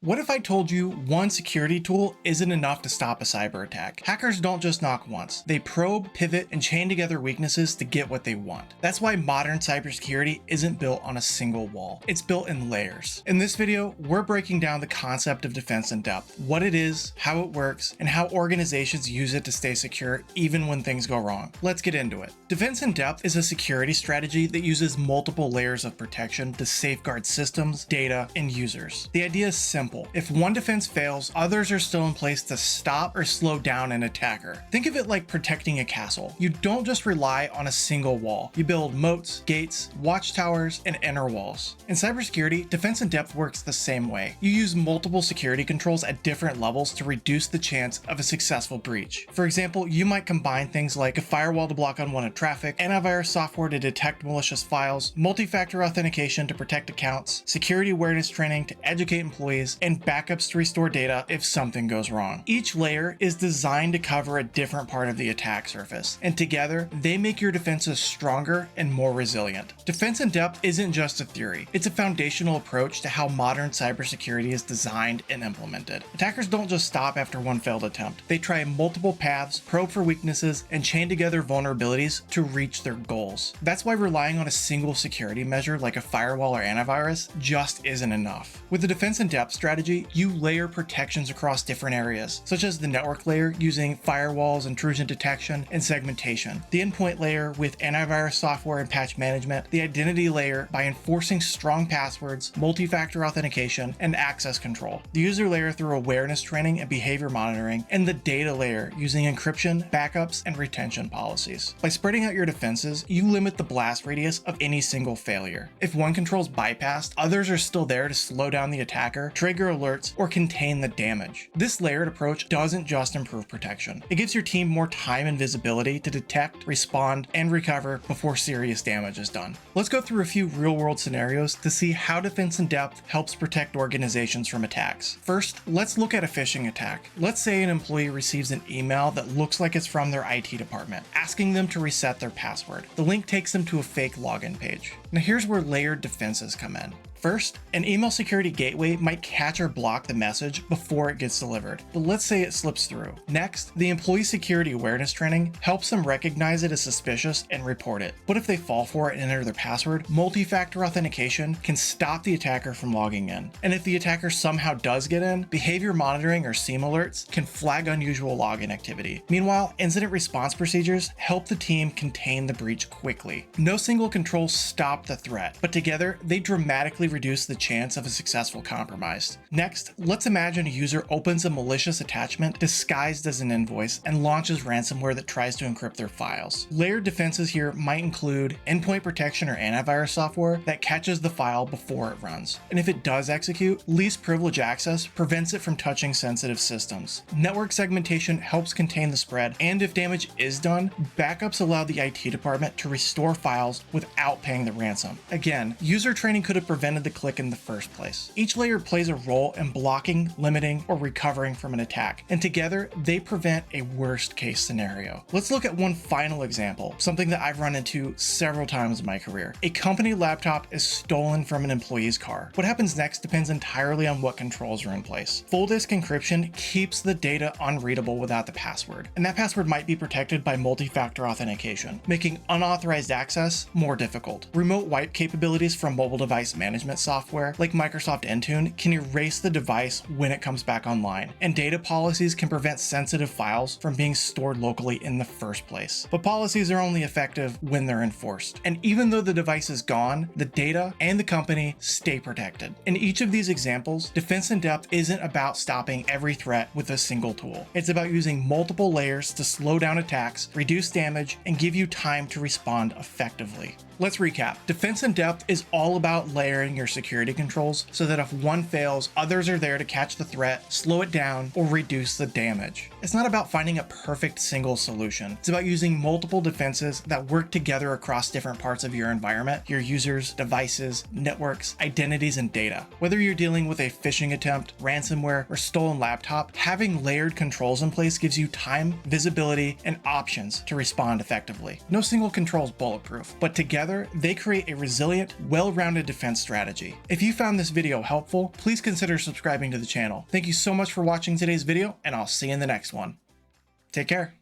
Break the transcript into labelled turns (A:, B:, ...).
A: What if I told you one security tool isn't enough to stop a cyber attack? Hackers don't just knock once. They probe, pivot, and chain together weaknesses to get what they want. That's why modern cybersecurity isn't built on a single wall. It's built in layers. In this video, we're breaking down the concept of defense in depth, what it is, how it works, and how organizations use it to stay secure even when things go wrong. Let's get into it. Defense in depth is a security strategy that uses multiple layers of protection to safeguard systems, data, and users. The idea is simple. If one defense fails, others are still in place to stop or slow down an attacker. Think of it like protecting a castle. You don't just rely on a single wall. You build moats, gates, watchtowers, and inner walls. In cybersecurity, defense in depth works the same way. You use multiple security controls at different levels to reduce the chance of a successful breach. For example, you might combine things like a firewall to block unwanted traffic, antivirus software to detect malicious files, multi-factor authentication to protect accounts, security awareness training to educate employees, and backups to restore data if something goes wrong. Each layer is designed to cover a different part of the attack surface, and together they make your defenses stronger and more resilient. Defense in depth isn't just a theory, it's a foundational approach to how modern cybersecurity is designed and implemented. Attackers don't just stop after one failed attempt. They try multiple paths, probe for weaknesses, and chain together vulnerabilities to reach their goals. That's why relying on a single security measure like a firewall or antivirus just isn't enough. With the defense in depth strategy, you layer protections across different areas, such as the network layer using firewalls, intrusion detection, and segmentation, the endpoint layer with antivirus software and patch management, the identity layer by enforcing strong passwords, multi-factor authentication, and access control, the user layer through awareness training and behavior monitoring, and the data layer using encryption, backups, and retention policies. By spreading out your defenses, you limit the blast radius of any single failure. If one control is bypassed, others are still there to slow down the attacker, trigger alerts, or contain the damage. This layered approach doesn't just improve protection. It gives your team more time and visibility to detect, respond, and recover before serious damage is done. Let's go through a few real-world scenarios to see how defense in depth helps protect organizations from attacks. First, let's look at a phishing attack. Let's say an employee receives an email that looks like it's from their IT department, asking them to reset their password. The link takes them to a fake login page. Now here's where layered defenses come in. First, an email security gateway might catch or block the message before it gets delivered, but let's say it slips through. Next, the employee security awareness training helps them recognize it as suspicious and report it. But if they fall for it and enter their password, multi-factor authentication can stop the attacker from logging in. And if the attacker somehow does get in, behavior monitoring or SIEM alerts can flag unusual login activity. Meanwhile, incident response procedures help the team contain the breach quickly. No single control stopped the threat, but together they dramatically reduce the chance of a successful compromise. Next, let's imagine a user opens a malicious attachment disguised as an invoice and launches ransomware that tries to encrypt their files. Layered defenses here might include endpoint protection or antivirus software that catches the file before it runs. And if it does execute, least privilege access prevents it from touching sensitive systems. Network segmentation helps contain the spread, and if damage is done, backups allow the IT department to restore files without paying the ransom. Again, user training could have prevented the click in the first place. Each layer plays a role in blocking, limiting, or recovering from an attack, and together they prevent a worst case scenario. Let's look at one final example, something that I've run into several times in my career. A company laptop is stolen from an employee's car. What happens next depends entirely on what controls are in place. Full disk encryption keeps the data unreadable without the password, and that password might be protected by multi-factor authentication, making unauthorized access more difficult. Remote wipe capabilities from mobile device management software like Microsoft Intune can erase the device when it comes back online, and data policies can prevent sensitive files from being stored locally in the first place. But policies are only effective when they're enforced, and even though the device is gone, the data and the company stay protected. In each of these examples, defense in depth isn't about stopping every threat with a single tool. It's about using multiple layers to slow down attacks, reduce damage, and give you time to respond effectively. Let's recap. Defense in depth is all about layering your security controls so that if one fails, others are there to catch the threat, slow it down, or reduce the damage. It's not about finding a perfect single solution. It's about using multiple defenses that work together across different parts of your environment, your users, devices, networks, identities, and data. Whether you're dealing with a phishing attempt, ransomware, or stolen laptop, having layered controls in place gives you time, visibility, and options to respond effectively. No single control is bulletproof, but together they create a resilient, well-rounded defense strategy strategy. If you found this video helpful, please consider subscribing to the channel. Thank you so much for watching today's video, and I'll see you in the next one. Take care.